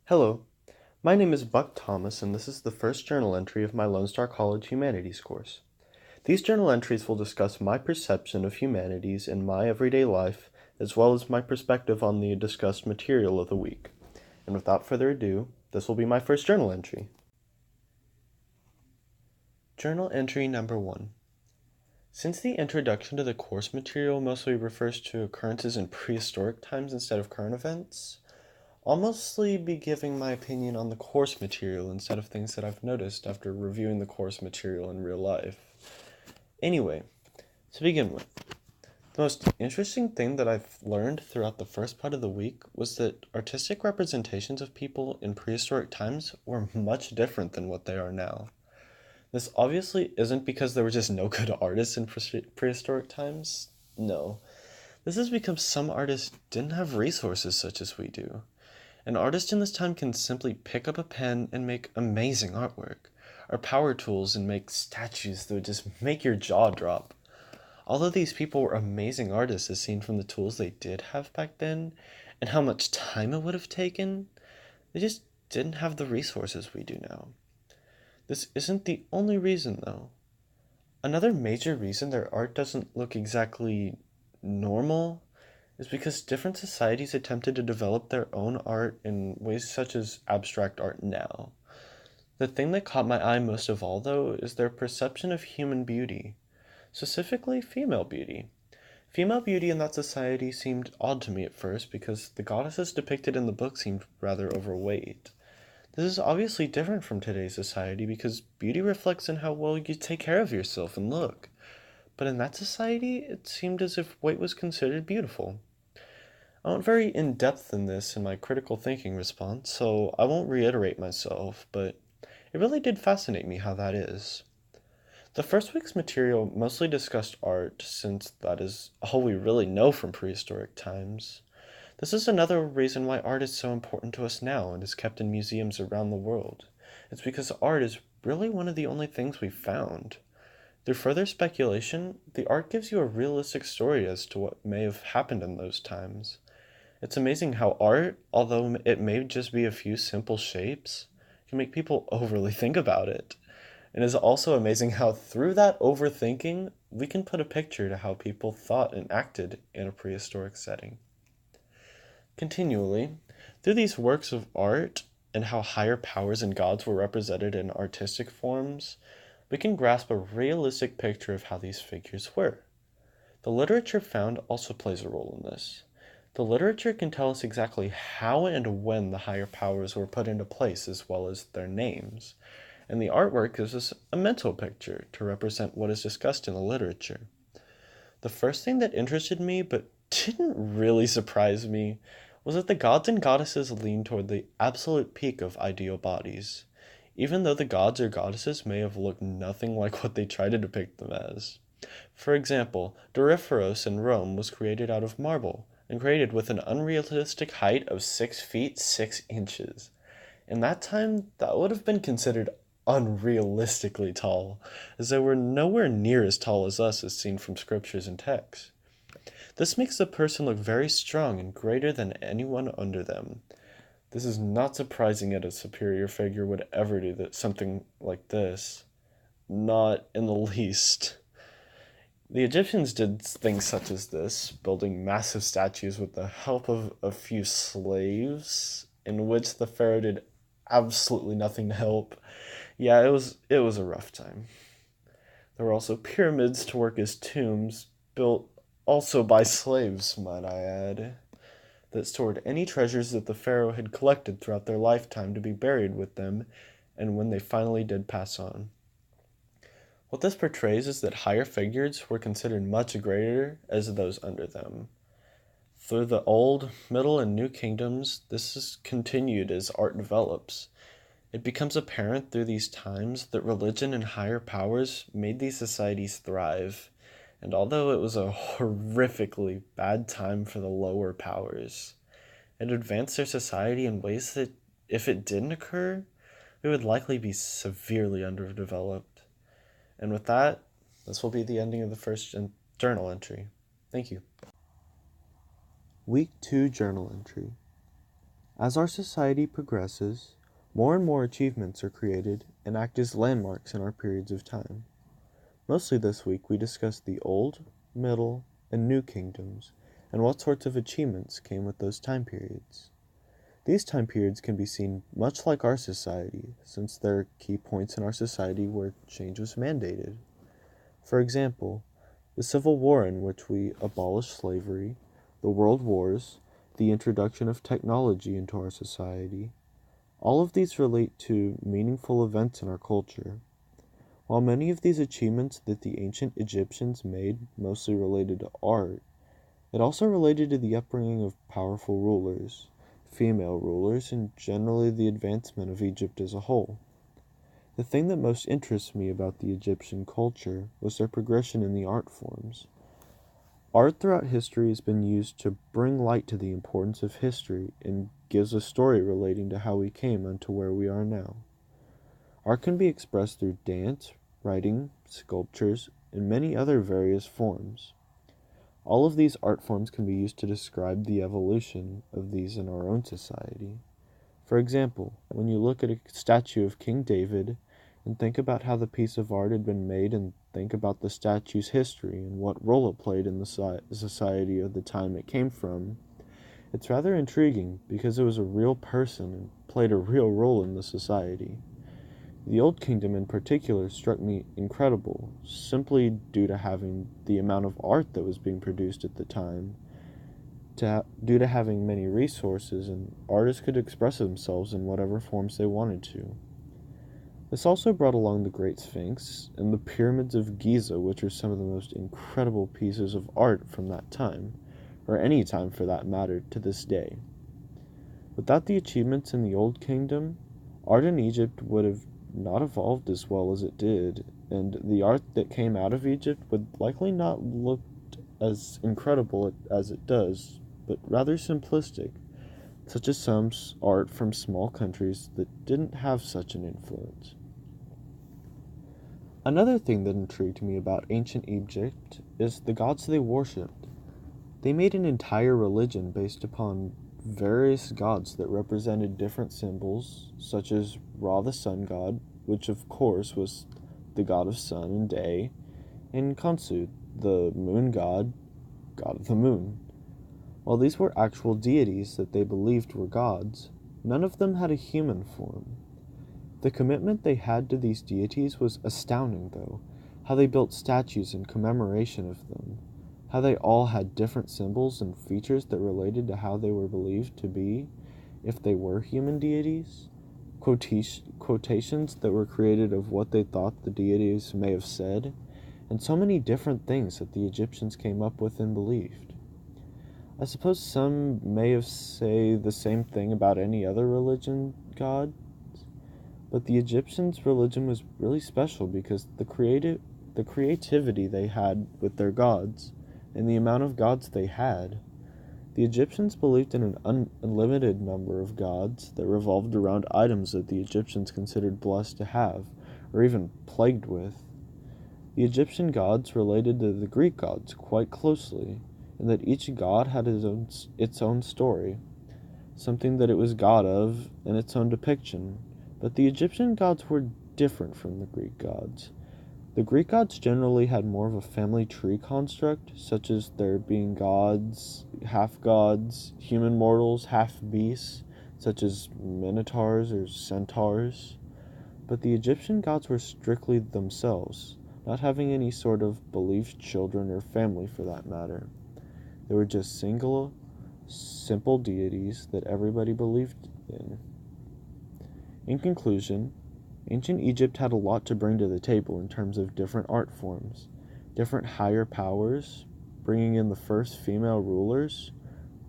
Hello, my name is Buck Thomas, and this is the first journal entry of my Lone Star College Humanities course. These journal entries will discuss my perception of humanities in my everyday life, as well as my perspective on the discussed material of the week. And without further ado, this will be my first journal entry. Journal entry number 1. Since the introduction to the course material mostly refers to occurrences in prehistoric times instead of current events, I'll mostly be giving my opinion on the course material instead of things that I've noticed after reviewing the course material in real life. Anyway, to begin with, the most interesting thing that I've learned throughout the first part of the week was that artistic representations of people in prehistoric times were much different than what they are now. This obviously isn't because there were just no good artists in prehistoric times. No. This is because some artists didn't have resources such as we do. An artist in this time can simply pick up a pen and make amazing artwork, or power tools and make statues that would just make your jaw drop. Although these people were amazing artists as seen from the tools they did have back then, and how much time it would have taken, they just didn't have the resources we do now. This isn't the only reason, though. Another major reason their art doesn't look exactly normal is because different societies attempted to develop their own art in ways such as abstract art now. The thing that caught my eye most of all, though, is their perception of human beauty, specifically female beauty. Female beauty in that society seemed odd to me at first because the goddesses depicted in the book seemed rather overweight. This is obviously different from today's society because beauty reflects in how well you take care of yourself and look. But in that society, it seemed as if weight was considered beautiful. I went very in depth in this in my critical thinking response, so I won't reiterate myself, but it really did fascinate me how that is. The first week's material mostly discussed art, since that is all we really know from prehistoric times. This is another reason why art is so important to us now and is kept in museums around the world. It's because art is really one of the only things we've found. Through further speculation, the art gives you a realistic story as to what may have happened in those times. It's amazing how art, although it may just be a few simple shapes, can make people overly think about it. And it's also amazing how through that overthinking, we can put a picture to how people thought and acted in a prehistoric setting. Continually, through these works of art and how higher powers and gods were represented in artistic forms, we can grasp a realistic picture of how these figures were. The literature found also plays a role in this. The literature can tell us exactly how and when the higher powers were put into place, as well as their names. And the artwork gives us a mental picture to represent what is discussed in the literature. The first thing that interested me, but didn't really surprise me, was that the gods and goddesses leaned toward the absolute peak of ideal bodies, even though the gods or goddesses may have looked nothing like what they try to depict them as. For example, Doryphoros in Rome was created out of marble, and created with an unrealistic height of 6 feet 6 inches. In that time, that would have been considered unrealistically tall, as they were nowhere near as tall as us as seen from scriptures and texts. This makes the person look very strong and greater than anyone under them. This is not surprising that a superior figure would ever do something like this. Not in the least. The Egyptians did things such as this, building massive statues with the help of a few slaves, in which the pharaoh did absolutely nothing to help. Yeah, it was a rough time. There were also pyramids to work as tombs, built also by slaves, might I add, that stored any treasures that the pharaoh had collected throughout their lifetime to be buried with them, and when they finally did pass on. What this portrays is that higher figures were considered much greater as those under them. Through the Old, Middle, and New Kingdoms, this is continued as art develops. It becomes apparent through these times that religion and higher powers made these societies thrive, and although it was a horrifically bad time for the lower powers, it advanced their society in ways that, if it didn't occur, we would likely be severely underdeveloped. And with that, this will be the ending of the first journal entry. Thank you. Week 2 journal entry. As our society progresses, more and more achievements are created and act as landmarks in our periods of time. Mostly this week we discuss the Old, Middle, and New Kingdoms, and what sorts of achievements came with those time periods. These time periods can be seen much like our society, since there are key points in our society where change was mandated. For example, the Civil War in which we abolished slavery, the World Wars, the introduction of technology into our society. All of these relate to meaningful events in our culture. While many of these achievements that the ancient Egyptians made mostly related to art, it also related to the upbringing of powerful rulers, female rulers, and generally the advancement of Egypt as a whole. The thing that most interests me about the Egyptian culture was their progression in the art forms. Art throughout history has been used to bring light to the importance of history and gives a story relating to how we came unto where we are now. Art can be expressed through dance, writing, sculptures, and many other various forms. All of these art forms can be used to describe the evolution of these in our own society. For example, when you look at a statue of King David and think about how the piece of art had been made and think about the statue's history and what role it played in the society of the time it came from, it's rather intriguing because it was a real person and played a real role in the society. The Old Kingdom in particular struck me incredible, simply due to having the amount of art that was being produced at the time, due to having many resources, and artists could express themselves in whatever forms they wanted to. This also brought along the Great Sphinx and the Pyramids of Giza, which are some of the most incredible pieces of art from that time, or any time for that matter, to this day. Without the achievements in the Old Kingdom, art in Egypt would have not evolved as well as it did, and the art that came out of Egypt would likely not look as incredible as it does, but rather simplistic, such as some art from small countries that didn't have such an influence. Another thing that intrigued me about ancient Egypt is the gods they worshipped. They made an entire religion based upon various gods that represented different symbols, such as Ra the sun god, which of course was the god of sun and day, and Khonsu, the moon god, god of the moon. While these were actual deities that they believed were gods, none of them had a human form. The commitment they had to these deities was astounding, though, how they built statues in commemoration of them, how they all had different symbols and features that related to how they were believed to be, if they were human deities, quotations that were created of what they thought the deities may have said, and so many different things that the Egyptians came up with and believed. I suppose some may have say the same thing about any other religion god, but the Egyptians' religion was really special because the creativity they had with their gods and the amount of gods they had. The Egyptians believed in an unlimited number of gods that revolved around items that the Egyptians considered blessed to have, or even plagued with. The Egyptian gods related to the Greek gods quite closely, and that each god had its own story, something that it was god of, and its own depiction. But the Egyptian gods were different from the Greek gods. The Greek gods generally had more of a family tree construct, such as there being gods, half-gods, human mortals, half-beasts, such as minotaurs or centaurs. But the Egyptian gods were strictly themselves, not having any sort of believed children or family for that matter. They were just single, simple deities that everybody believed in. In conclusion, ancient Egypt had a lot to bring to the table in terms of different art forms, different higher powers, bringing in the first female rulers,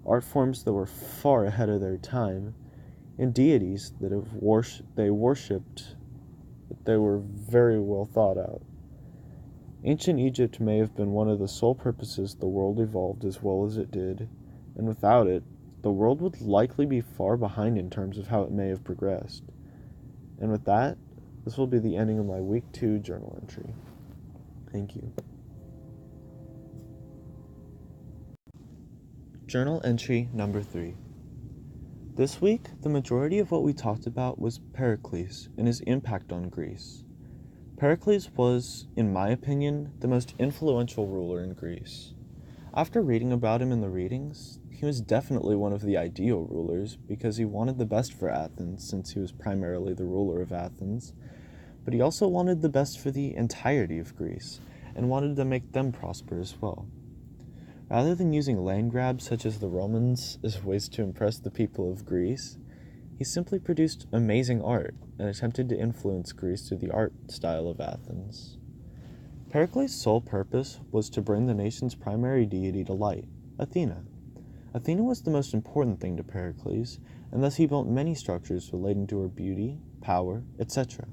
art forms that were far ahead of their time, and deities that they worshipped that they were very well thought out. Ancient Egypt may have been one of the sole purposes the world evolved as well as it did, and without it, the world would likely be far behind in terms of how it may have progressed. And with that, this will be the ending of my week 2 journal entry. Thank you. Journal entry number 3. This week, the majority of what we talked about was Pericles and his impact on Greece. Pericles was, in my opinion, the most influential ruler in Greece. After reading about him in the readings, he was definitely one of the ideal rulers because he wanted the best for Athens since he was primarily the ruler of Athens, but he also wanted the best for the entirety of Greece and wanted to make them prosper as well. Rather than using land grabs such as the Romans as ways to impress the people of Greece, he simply produced amazing art and attempted to influence Greece through the art style of Athens. Pericles' sole purpose was to bring the nation's primary deity to light, Athena. Athena was the most important thing to Pericles, and thus he built many structures relating to her beauty, power, etc.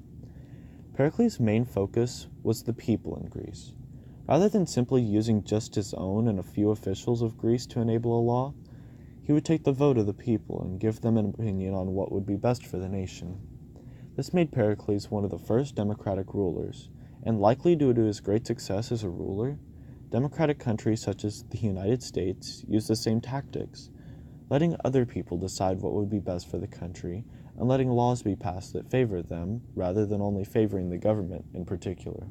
Pericles' main focus was the people in Greece. Rather than simply using just his own and a few officials of Greece to enable a law, he would take the vote of the people and give them an opinion on what would be best for the nation. This made Pericles one of the first democratic rulers, and likely due to his great success as a ruler, democratic countries such as the United States use the same tactics, letting other people decide what would be best for the country and letting laws be passed that favor them rather than only favoring the government in particular.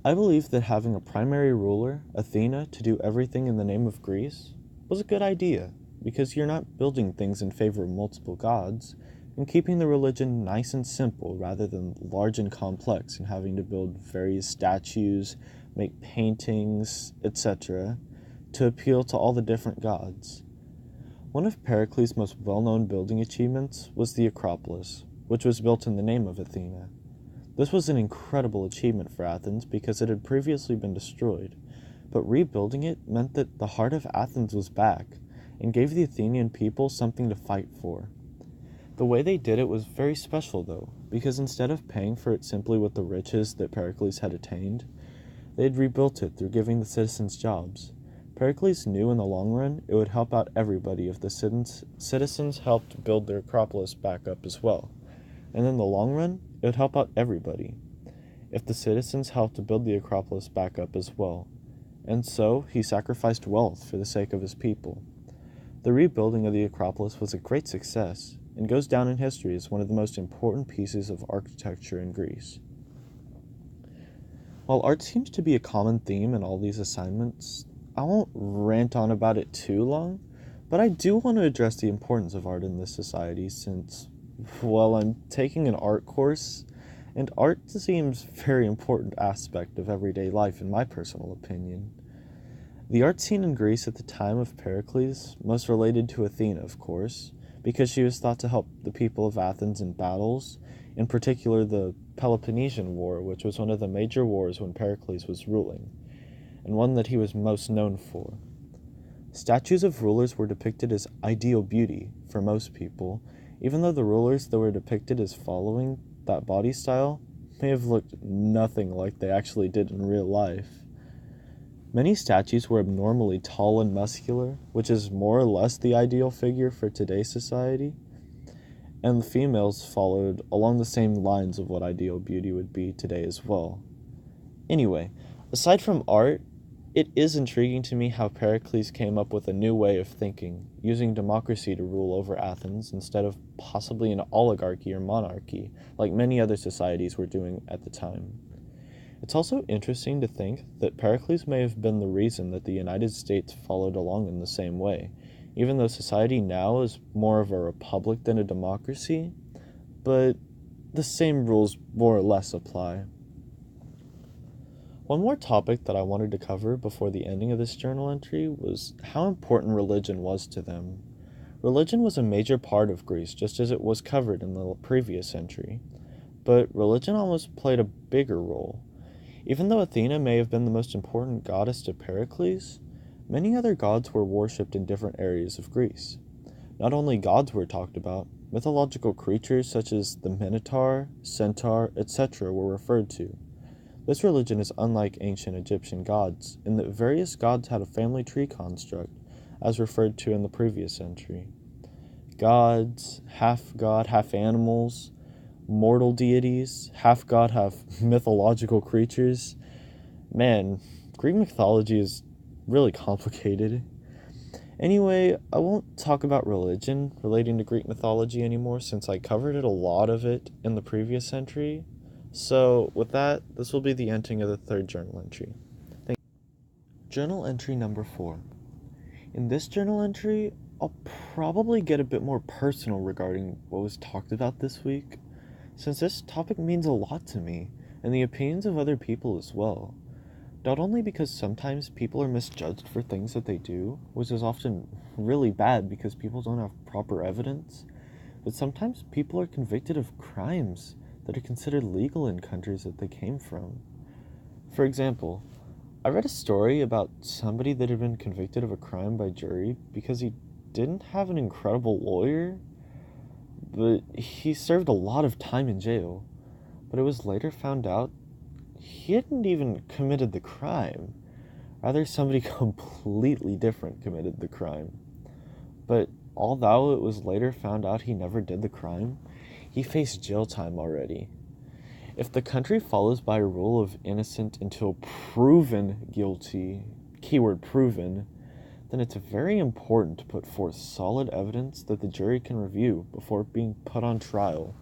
I believe that having a primary ruler, Athena, to do everything in the name of Greece was a good idea because you're not building things in favor of multiple gods and keeping the religion nice and simple rather than large and complex and having to build various statues, make paintings, etc. to appeal to all the different gods. One of Pericles' most well-known building achievements was the Acropolis, which was built in the name of Athena. This was an incredible achievement for Athens because it had previously been destroyed, but rebuilding it meant that the heart of Athens was back and gave the Athenian people something to fight for. The way they did it was very special though, because instead of paying for it simply with the riches that Pericles had attained, they had rebuilt it through giving the citizens jobs. Pericles knew in the long run it would help out everybody if the citizens helped build their Acropolis back up as well. And in the long run, it would help out everybody if the citizens helped to build the Acropolis back up as well. And so, he sacrificed wealth for the sake of his people. The rebuilding of the Acropolis was a great success, and goes down in history as one of the most important pieces of architecture in Greece. While art seems to be a common theme in all these assignments, I won't rant on about it too long, but I do want to address the importance of art in this society since, well, I'm taking an art course, and art seems a very important aspect of everyday life in my personal opinion. The art scene in Greece at the time of Pericles most related to Athena, of course, because she was thought to help the people of Athens in battles, in particular the Peloponnesian War, which was one of the major wars when Pericles was ruling, and one that he was most known for. Statues of rulers were depicted as ideal beauty for most people, even though the rulers that were depicted as following that body style may have looked nothing like they actually did in real life. Many statues were abnormally tall and muscular, which is more or less the ideal figure for today's society, and the females followed along the same lines of what ideal beauty would be today as well. Anyway, aside from art, it is intriguing to me how Pericles came up with a new way of thinking, using democracy to rule over Athens instead of possibly an oligarchy or monarchy, like many other societies were doing at the time. It's also interesting to think that Pericles may have been the reason that the United States followed along in the same way, even though society now is more of a republic than a democracy, but the same rules more or less apply. One more topic that I wanted to cover before the ending of this journal entry was how important religion was to them. Religion was a major part of Greece, just as it was covered in the previous entry, but religion almost played a bigger role. Even though Athena may have been the most important goddess to Pericles, many other gods were worshipped in different areas of Greece. Not only gods were talked about, mythological creatures such as the Minotaur, Centaur, etc. were referred to. This religion is unlike ancient Egyptian gods, in that various gods had a family tree construct, as referred to in the previous entry. Gods, half god, half animals, mortal deities, half god, half mythological creatures. Man, Greek mythology is really complicated. Anyway, I won't talk about religion relating to Greek mythology anymore since I covered a lot of it in the previous entry. So, with that, this will be the ending of the third journal entry. Thank you. Journal entry number 4. In this journal entry, I'll probably get a bit more personal regarding what was talked about this week, since this topic means a lot to me, and the opinions of other people as well. Not only because sometimes people are misjudged for things that they do, which is often really bad because people don't have proper evidence, but sometimes people are convicted of crimes that are considered legal in countries that they came from. For example, I read a story about somebody that had been convicted of a crime by jury because he didn't have an incredible lawyer, but he served a lot of time in jail. But it was later found out he hadn't even committed the crime. Rather, somebody completely different committed the crime. But although it was later found out he never did the crime, he faced jail time already. If the country follows by a rule of innocent until proven guilty, keyword proven, then it's very important to put forth solid evidence that the jury can review before being put on trial.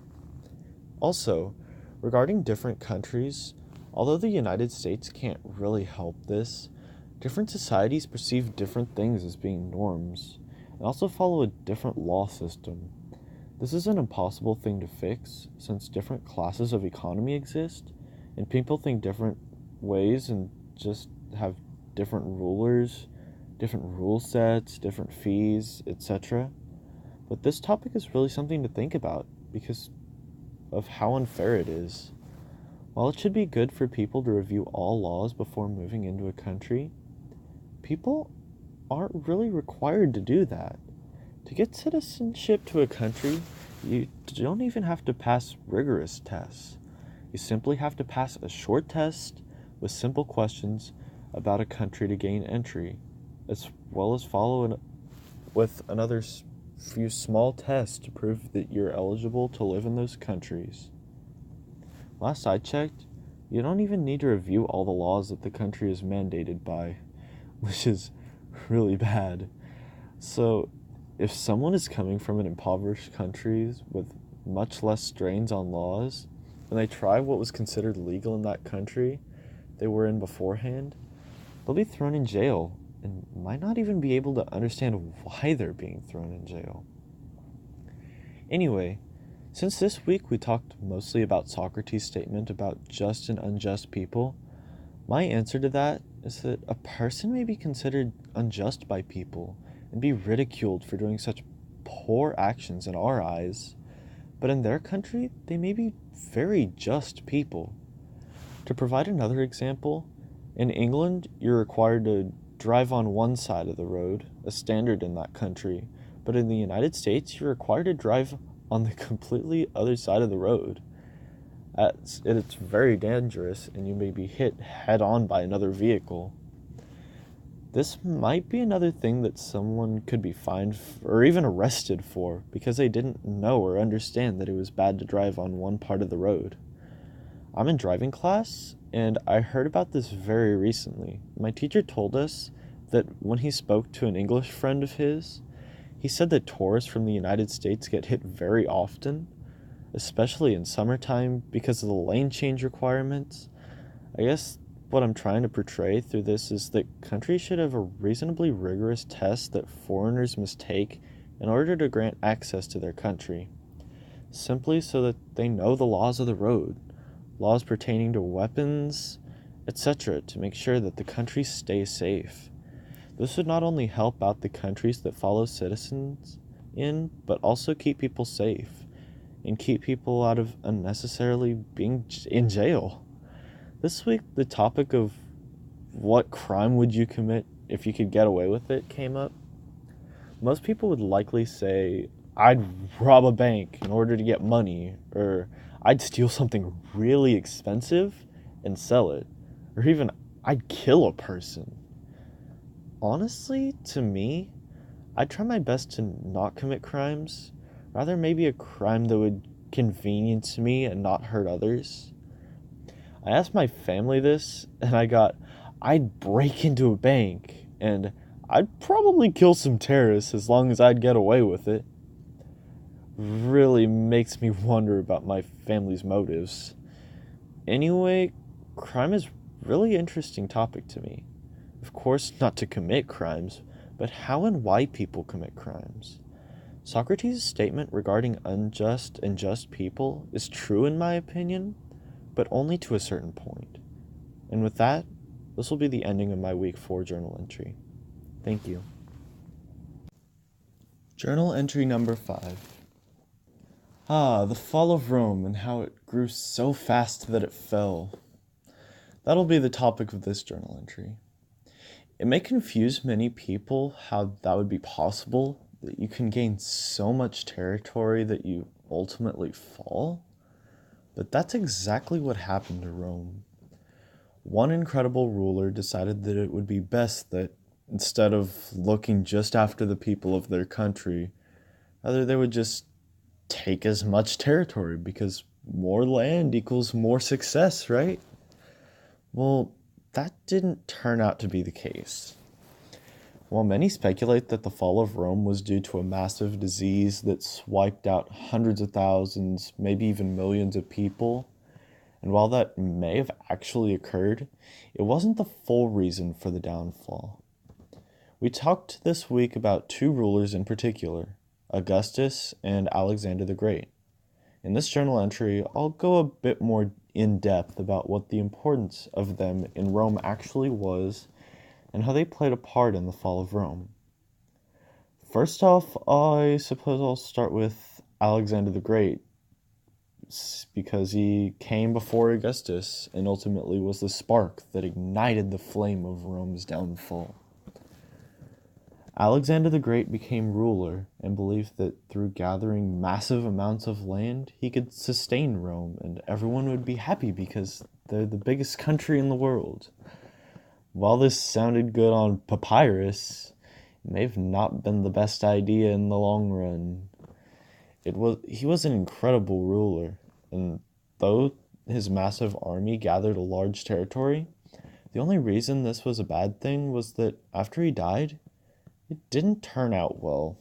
Also, regarding different countries, although the United States can't really help this, different societies perceive different things as being norms, and also follow a different law system. This is an impossible thing to fix, since different classes of economy exist, and people think different ways and just have different rulers, different rule sets, different fees, etc. But this topic is really something to think about, because of how unfair it is. While it should be good for people to review all laws before moving into a country, people aren't really required to do that. To get citizenship to a country, you don't even have to pass rigorous tests. You simply have to pass a short test with simple questions about a country to gain entry, as well as follow with another few small tests to prove that you're eligible to live in those countries. Last I checked, you don't even need to review all the laws that the country is mandated by, which is really bad. So, if someone is coming from an impoverished country with much less strains on laws, and they try what was considered legal in that country they were in beforehand, they'll be thrown in jail and might not even be able to understand why they're being thrown in jail. Anyway, since this week we talked mostly about Socrates' statement about just and unjust people, my answer to that is that a person may be considered unjust by people and be ridiculed for doing such poor actions in our eyes, but in their country they may be very just people. To provide another example, in England you're required to drive on one side of the road, a standard in that country, but in the United States you're required to drive on the completely other side of the road. It's very dangerous, and you may be hit head on by another vehicle. This might be another thing that someone could be fined or even arrested for because they didn't know or understand that it was bad to drive on one part of the road. I'm in driving class, and I heard about this very recently. My teacher told us that when he spoke to an English friend of his, he said that tourists from the United States get hit very often, especially in summertime because of the lane change requirements. I guess what I'm trying to portray through this is that countries should have a reasonably rigorous test that foreigners must take in order to grant access to their country, simply so that they know the laws of the road, laws pertaining to weapons, etc., to make sure that the country stays safe. This would not only help out the countries that follow citizens in, but also keep people safe and keep people out of unnecessarily being in jail. This week, the topic of what crime would you commit if you could get away with it came up. Most people would likely say, I'd rob a bank in order to get money, or I'd steal something really expensive and sell it, or even I'd kill a person. Honestly, to me, I'd try my best to not commit crimes, rather maybe a crime that would convenience me and not hurt others. I asked my family this, and I'd break into a bank, and I'd probably kill some terrorists as long as I'd get away with it. Really makes me wonder about my family's motives. Anyway, crime is really interesting topic to me. Of course, not to commit crimes, but how and why people commit crimes. Socrates' statement regarding unjust and just people is true in my opinion, but only to a certain point. And with that, this will be the ending of my week 4 journal entry. Thank you. Journal entry number 5. The fall of Rome and how it grew so fast that it fell. That'll be the topic of this journal entry. It may confuse many people how that would be possible, that you can gain so much territory that you ultimately fall. But that's exactly what happened to Rome. One incredible ruler decided that it would be best that instead of looking just after the people of their country, rather they would just take as much territory because more land equals more success, right? Well, that didn't turn out to be the case. While many speculate that the fall of Rome was due to a massive disease that wiped out hundreds of thousands, maybe even millions of people, and while that may have actually occurred, it wasn't the full reason for the downfall. We talked this week about 2 rulers in particular, Augustus and Alexander the Great. In this journal entry, I'll go a bit more in depth about what the importance of them in Rome actually was and how they played a part in the fall of Rome. First off, I suppose I'll start with Alexander the Great, because he came before Augustus and ultimately was the spark that ignited the flame of Rome's downfall. Alexander the Great became ruler and believed that through gathering massive amounts of land, he could sustain Rome and everyone would be happy because they're the biggest country in the world. While this sounded good on papyrus, it may have not been the best idea in the long run. He was an incredible ruler, and though his massive army gathered a large territory, the only reason this was a bad thing was that after he died, it didn't turn out well.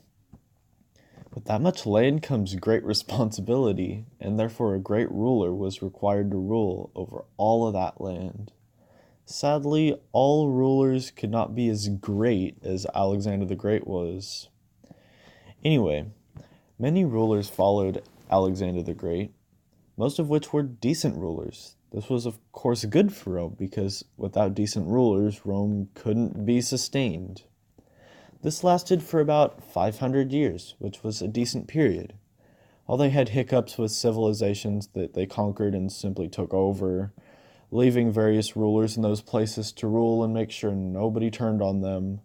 With that much land comes great responsibility, and therefore a great ruler was required to rule over all of that land. Sadly, all rulers could not be as great as Alexander the Great was. Anyway, many rulers followed Alexander the Great, most of which were decent rulers. This was of course good for Rome because without decent rulers, Rome couldn't be sustained. This lasted for about 500 years, which was a decent period. While they had hiccups with civilizations that they conquered and simply took over, leaving various rulers in those places to rule and make sure nobody turned on them,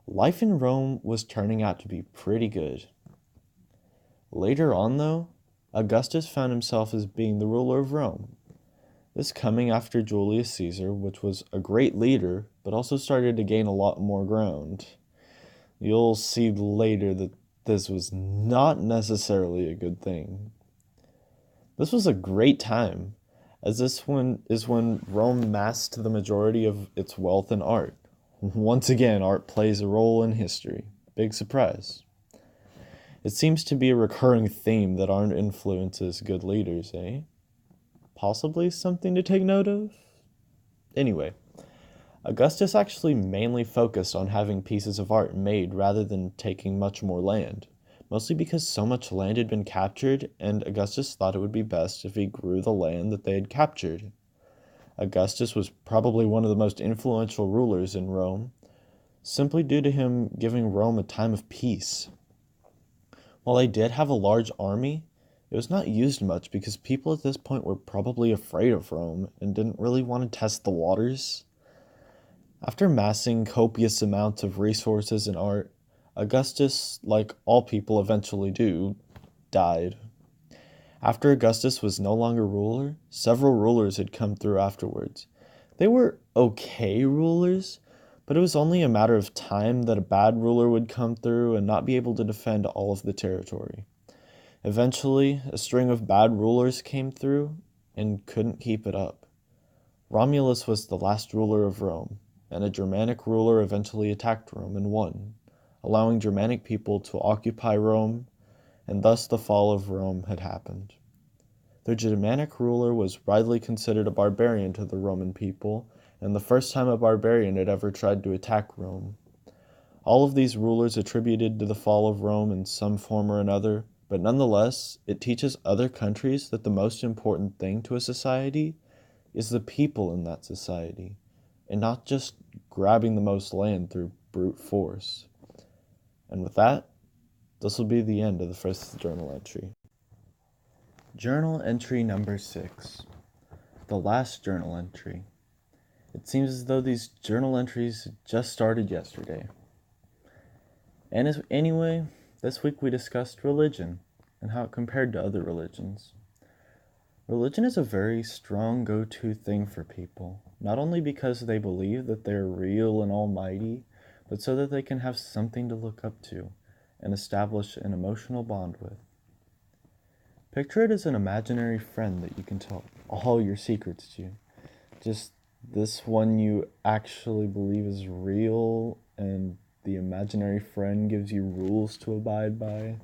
life in Rome was turning out to be pretty good. Later on, though, Augustus found himself as being the ruler of Rome. This coming after Julius Caesar, which was a great leader, but also started to gain a lot more ground. You'll see later that this was not necessarily a good thing. This was a great time, as this is when Rome amassed the majority of its wealth in art. Once again, art plays a role in history. Big surprise. It seems to be a recurring theme that art influences good leaders, eh? Possibly something to take note of? Anyway, Augustus actually mainly focused on having pieces of art made rather than taking much more land, mostly because so much land had been captured and Augustus thought it would be best if he grew the land that they had captured. Augustus was probably one of the most influential rulers in Rome, simply due to him giving Rome a time of peace. While they did have a large army, it was not used much because people at this point were probably afraid of Rome and didn't really want to test the waters. After amassing copious amounts of resources and art, Augustus, like all people eventually do, died. After Augustus was no longer ruler, several rulers had come through afterwards. They were okay rulers, but it was only a matter of time that a bad ruler would come through and not be able to defend all of the territory. Eventually, a string of bad rulers came through and couldn't keep it up. Romulus was the last ruler of Rome. and a Germanic ruler eventually attacked Rome and won, allowing Germanic people to occupy Rome, and thus the fall of Rome had happened. The Germanic ruler was widely considered a barbarian to the Roman people, and the first time a barbarian had ever tried to attack Rome. All of these rulers attributed to the fall of Rome in some form or another, but nonetheless, it teaches other countries that the most important thing to a society is the people in that society, and not just grabbing the most land through brute force. And with that, this will be the end of the first journal entry. Journal entry number 6. The last journal entry. It seems as though these journal entries just started yesterday. And anyway, this week we discussed religion and how it compared to other religions. Religion is a very strong go-to thing for people, not only because they believe that they're real and almighty, but so that they can have something to look up to and establish an emotional bond with. Picture it as an imaginary friend that you can tell all your secrets to. Just this one you actually believe is real, and the imaginary friend gives you rules to abide by.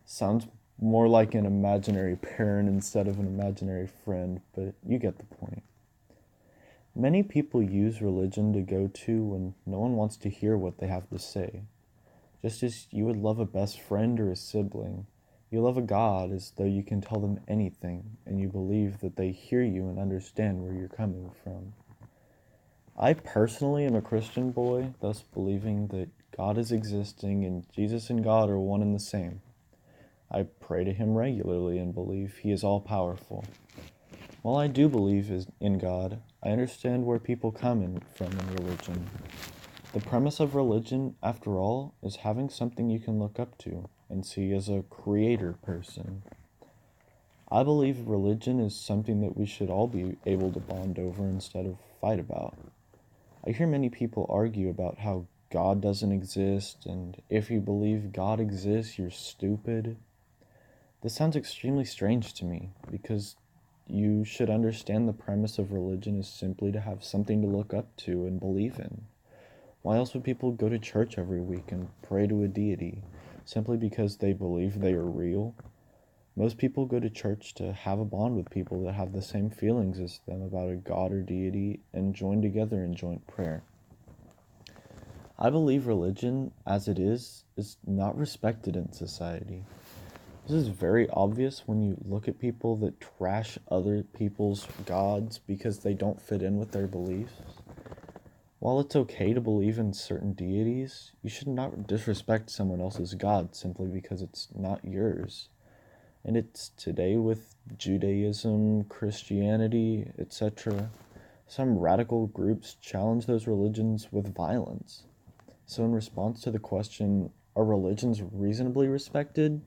Sounds more like an imaginary parent instead of an imaginary friend, but you get the point. Many people use religion to go to when no one wants to hear what they have to say. Just as you would love a best friend or a sibling, you love a God as though you can tell them anything, and you believe that they hear you and understand where you're coming from. I personally am a Christian boy, thus believing that God is existing and Jesus and God are one and the same. I pray to him regularly and believe he is all-powerful. While I do believe in God, I understand where people come from in religion. The premise of religion, after all, is having something you can look up to and see as a creator person. I believe religion is something that we should all be able to bond over instead of fight about. I hear many people argue about how God doesn't exist, and if you believe God exists, you're stupid. This sounds extremely strange to me, because you should understand the premise of religion is simply to have something to look up to and believe in. Why else would people go to church every week and pray to a deity? Simply because they believe they are real? Most people go to church to have a bond with people that have the same feelings as them about a god or deity and join together in joint prayer. I believe religion, as it is not respected in society. This is very obvious when you look at people that trash other people's gods because they don't fit in with their beliefs. While it's okay to believe in certain deities, you should not disrespect someone else's god simply because it's not yours. And it's today with Judaism, Christianity, etc. Some radical groups challenge those religions with violence. So in response to the question, are religions reasonably respected?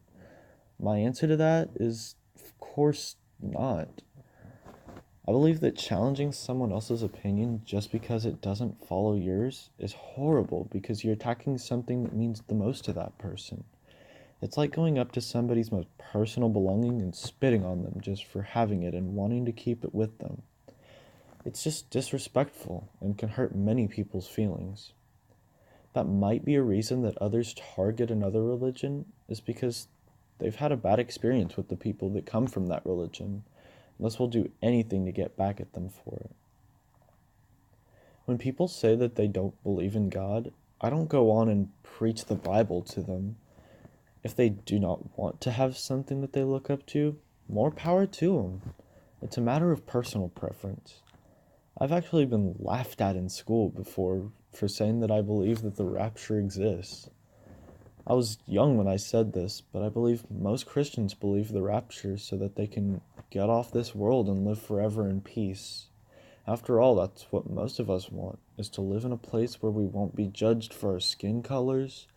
My answer to that is, of course not. I believe that challenging someone else's opinion just because it doesn't follow yours is horrible because you're attacking something that means the most to that person. It's like going up to somebody's most personal belonging and spitting on them just for having it and wanting to keep it with them. It's just disrespectful and can hurt many people's feelings. That might be a reason that others target another religion is because they've had a bad experience with the people that come from that religion. Thus will do anything to get back at them for it. When people say that they don't believe in God, I don't go on and preach the Bible to them. If they do not want to have something that they look up to, more power to them. It's a matter of personal preference. I've actually been laughed at in school before for saying that I believe that the rapture exists. I was young when I said this, but I believe most Christians believe the rapture so that they can get off this world and live forever in peace. After all, that's what most of us want, is to live in a place where we won't be judged for our skin colors,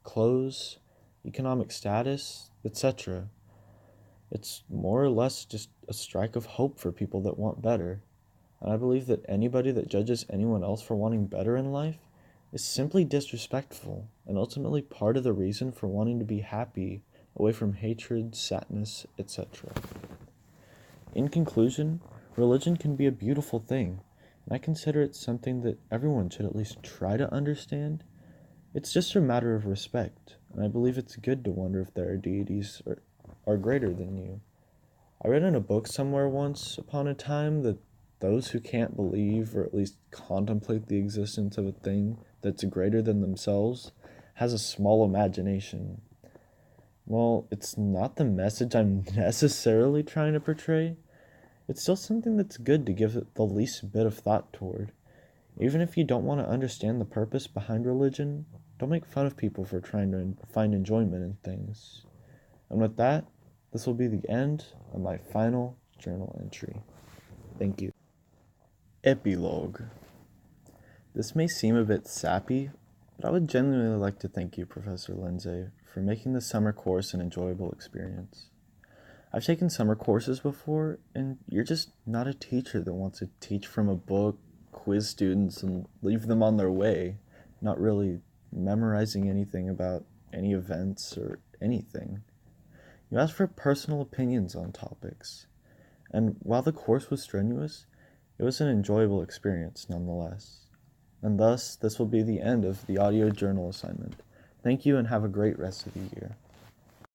clothes, economic status, etc. It's more or less just a strike of hope for people that want better. And I believe that anybody that judges anyone else for wanting better in life is simply disrespectful and ultimately part of the reason for wanting to be happy, away from hatred, sadness, etc. In conclusion, religion can be a beautiful thing, and I consider it something that everyone should at least try to understand. It's just a matter of respect, and I believe it's good to wonder if there are deities are greater than you. I read in a book somewhere once upon a time that those who can't believe or at least contemplate the existence of a thing that's greater than themselves has a small imagination. Well, it's not the message I'm necessarily trying to portray. It's still something that's good to give it the least bit of thought toward. Even if you don't want to understand the purpose behind religion, don't make fun of people for trying to find enjoyment in things. And with that, this will be the end of my final journal entry. Thank you. Epilogue. This may seem a bit sappy, but I would genuinely like to thank you, Professor Lindsay, for making the summer course an enjoyable experience. I've taken summer courses before, and you're just not a teacher that wants to teach from a book, quiz students, and leave them on their way, not really memorizing anything about any events or anything. You ask for personal opinions on topics, and while the course was strenuous, it was an enjoyable experience nonetheless. And thus, this will be the end of the audio journal assignment. Thank you and have a great rest of the year.